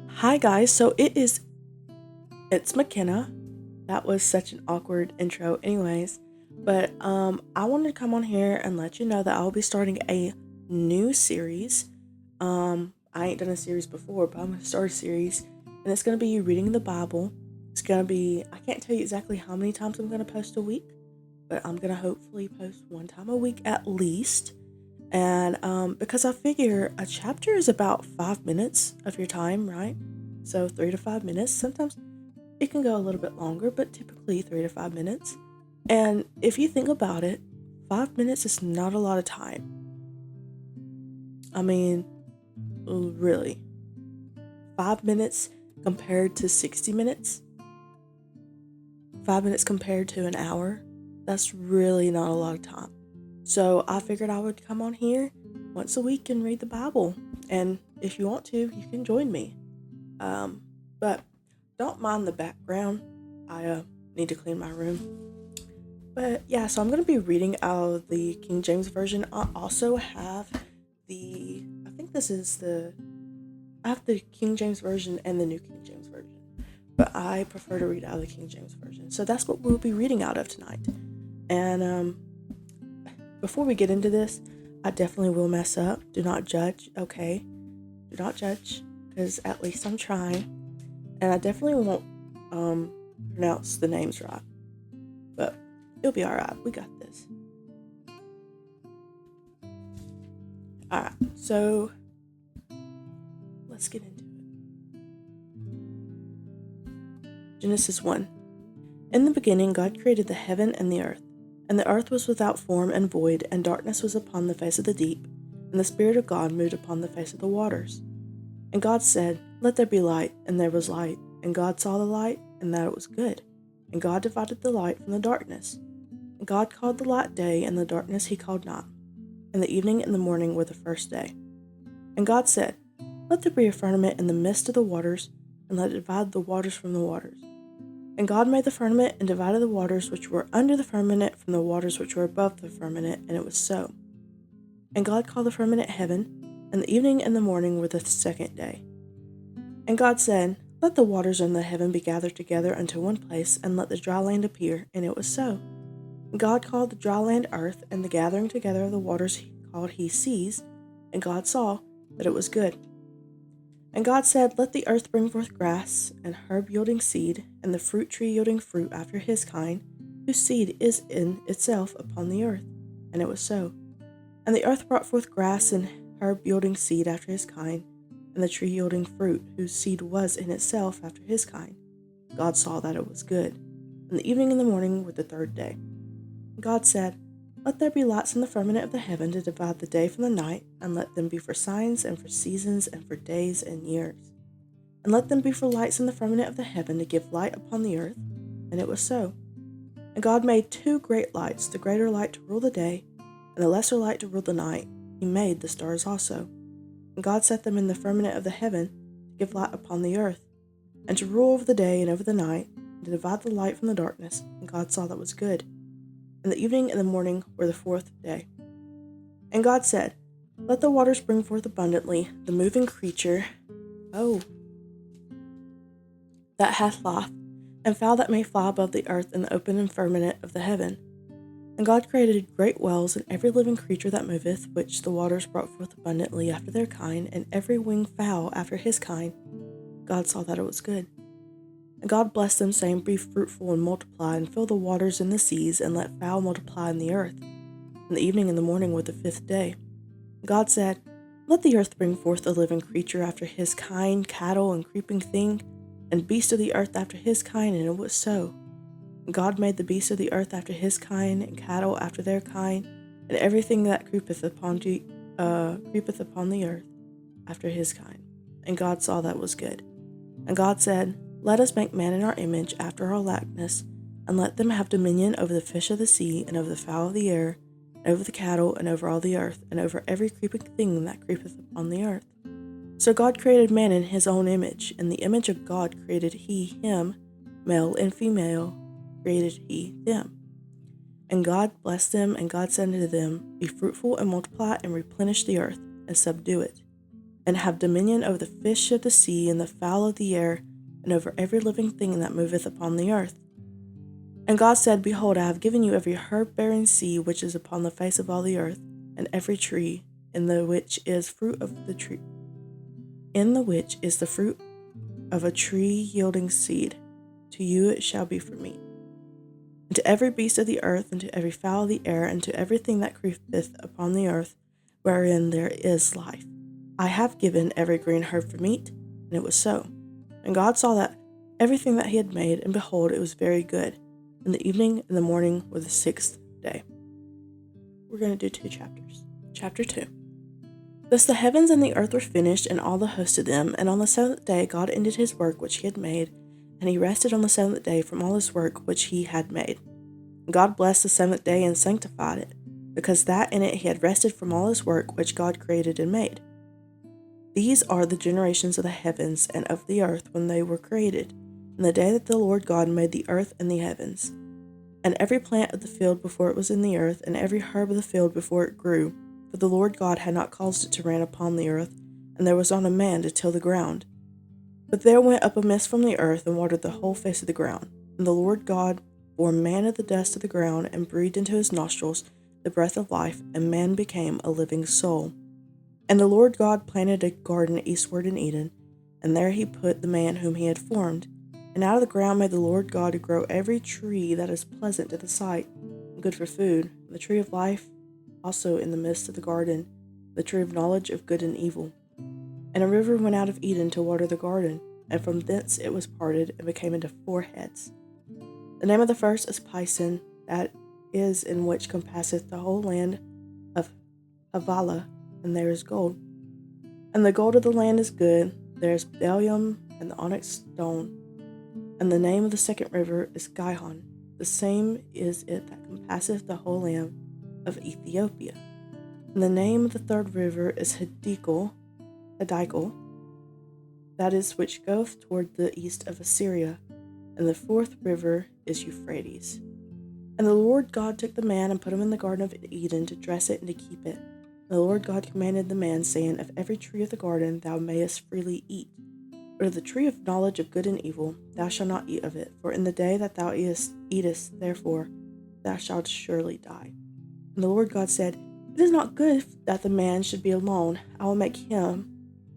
Hi guys, it's McKenna. That was such an awkward intro anyways. But I wanted to come on here and let you know that I'll be starting a new series. I ain't done a series before, but I'm gonna start a series and it's gonna be reading the Bible. I can't tell you exactly how many times I'm gonna post a week, but I'm gonna hopefully post one time a week at least. And because I figure a chapter is about 5 minutes of your time, right? So 3 to 5 minutes. Sometimes it can go a little bit longer, but typically 3 to 5 minutes. And if you think about it, 5 minutes is not a lot of time. I mean, really. 5 minutes compared to 60 minutes, 5 minutes compared to an hour, that's really not a lot of time. So I figured I would come on here once a week and read the Bible. And if you want to, you can join me. But don't mind the background. I need to clean my room. But yeah, so I'm going to be reading out of the King James Version. I also have I think I have the King James Version and the New King James Version. But I prefer to read out of the King James Version. So that's what we'll be reading out of tonight. And before we get into this, I definitely will mess up. Do not judge, okay? Do not judge, because at least I'm trying. And I definitely won't pronounce the names right. But it'll be alright. We got this. Alright, so let's get into it. Genesis 1. In the beginning, God created the heaven and the earth. And the earth was without form and void, and darkness was upon the face of the deep, and the Spirit of God moved upon the face of the waters. And God said, "Let there be light," and there was light. And God saw the light, and that it was good. And God divided the light from the darkness. And God called the light day, and the darkness he called night. And the evening and the morning were the first day. And God said, "Let there be a firmament in the midst of the waters, and let it divide the waters from the waters." And God made the firmament and divided the waters which were under the firmament from the waters which were above the firmament, and it was so. And God called the firmament heaven, and the evening and the morning were the second day. And God said, "Let the waters in the heaven be gathered together unto one place, and let the dry land appear," and it was so. And God called the dry land earth, and the gathering together of the waters called he seas, and God saw that it was good. And God said, "Let the earth bring forth grass, and herb yielding seed, and the fruit tree yielding fruit after his kind, whose seed is in itself upon the earth." And it was so. And the earth brought forth grass and herb yielding seed after his kind, and the tree yielding fruit, whose seed was in itself after his kind. God saw that it was good. And the evening and the morning were the third day. And God said, "Let there be lights in the firmament of the heaven to divide the day from the night, and let them be for signs and for seasons and for days and years. And let them be for lights in the firmament of the heaven to give light upon the earth." And it was so. And God made two great lights, the greater light to rule the day, and the lesser light to rule the night. He made the stars also. And God set them in the firmament of the heaven to give light upon the earth, and to rule over the day and over the night, and to divide the light from the darkness. And God saw that was good. And the evening and the morning were the fourth day. And God said, "Let the waters bring forth abundantly the moving creature, that hath life, and fowl that may fly above the earth in the open firmament of the heaven." And God created great whales, and every living creature that moveth, which the waters brought forth abundantly after their kind, and every winged fowl after his kind. God saw that it was good. And God blessed them, saying, "Be fruitful and multiply, and fill the waters and the seas, and let fowl multiply in the earth." And the evening and the morning were the fifth day. And God said, "Let the earth bring forth a living creature after his kind, cattle and creeping thing, and beast of the earth after his kind," and it was so. And God made the beasts of the earth after his kind, and cattle after their kind, and everything that creepeth upon the earth after his kind. And God saw that was good. And God said, "Let us make man in our image, after our likeness, and let them have dominion over the fish of the sea, and over the fowl of the air, and over the cattle, and over all the earth, and over every creeping thing that creepeth upon the earth." So God created man in his own image. In the image of God created he him, male and female created he them. And God blessed them, and God said unto them, "Be fruitful and multiply, and replenish the earth, and subdue it, and have dominion over the fish of the sea and the fowl of the air, and over every living thing that moveth upon the earth. And God said, Behold, I have given you every herb-bearing seed which is upon the face of all the earth, and every tree in the which is fruit of the tree, in the which is the fruit of a tree yielding seed. To you it shall be for meat. And to every beast of the earth, and to every fowl of the air, and to everything that creepeth upon the earth, wherein there is life, I have given every green herb for meat. And it was so. And God saw that everything that he had made, and behold, it was very good. And the evening and the morning were the sixth day. We're going to do 2 chapters. Chapter 2. Thus the heavens and the earth were finished, and all the host of them. And on the seventh day God ended his work which he had made, and he rested on the seventh day from all his work which he had made. And God blessed the seventh day and sanctified it, because that in it he had rested from all his work which God created and made. These are the generations of the heavens and of the earth when they were created, in the day that the Lord God made the earth and the heavens. And every plant of the field before it was in the earth, and every herb of the field before it grew, for the Lord God had not caused it to rain upon the earth, and there was not a man to till the ground. But there went up a mist from the earth, and watered the whole face of the ground. And the Lord God formed man of the dust of the ground, and breathed into his nostrils the breath of life, and man became a living soul. And the Lord God planted a garden eastward in Eden, and there he put the man whom he had formed. And out of the ground made the Lord God to grow every tree that is pleasant to the sight, and good for food, and the tree of life also in the midst of the garden, the tree of knowledge of good and evil. And a river went out of Eden to water the garden, and from thence it was parted, and became into 4 heads. The name of the first is Pison, that is in which compasseth the whole land of Havilah, and there is gold. And the gold of the land is good, there is bdellium and the onyx stone. And the name of the second river is Gihon, the same is it that compasseth the whole land of Ethiopia. And the name of the third river is Hiddekel, that is which goeth toward the east of Assyria. And the fourth river is Euphrates. And the Lord God took the man and put him in the garden of Eden to dress it and to keep it. And the Lord God commanded the man, saying, Of every tree of the garden thou mayest freely eat, but of the tree of knowledge of good and evil thou shalt not eat of it, for in the day that thou eatest therefore thou shalt surely die. And the Lord God said, It is not good that the man should be alone. I will make him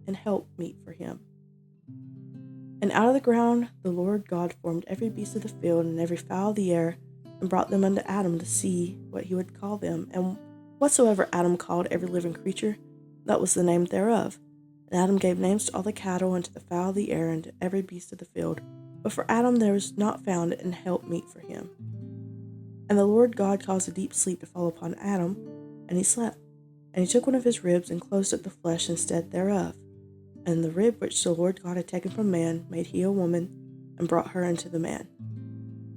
an help meet for him. And out of the ground the Lord God formed every beast of the field and every fowl of the air, and brought them unto Adam to see what he would call them. And whatsoever Adam called every living creature, that was the name thereof. And Adam gave names to all the cattle, and to the fowl of the air, and to every beast of the field. But for Adam there was not found an help meet for him. And the Lord God caused a deep sleep to fall upon Adam, and he slept. And he took one of his ribs, and closed up the flesh instead thereof. And the rib which the Lord God had taken from man made he a woman, and brought her unto the man.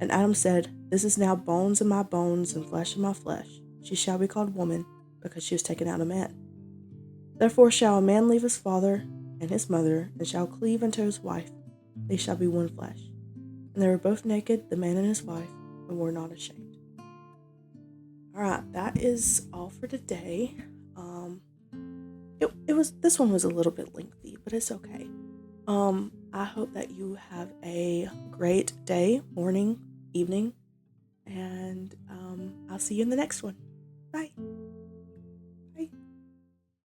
And Adam said, This is now bones of my bones, and flesh of my flesh. She shall be called woman, because she was taken out of man. Therefore shall a man leave his father and his mother, and shall cleave unto his wife. They shall be one flesh. And they were both naked, the man and his wife, and were not ashamed. Alright, that is all for today. This one was a little bit lengthy, but it's okay. I hope that you have a great day, morning, evening, and I'll see you in the next one.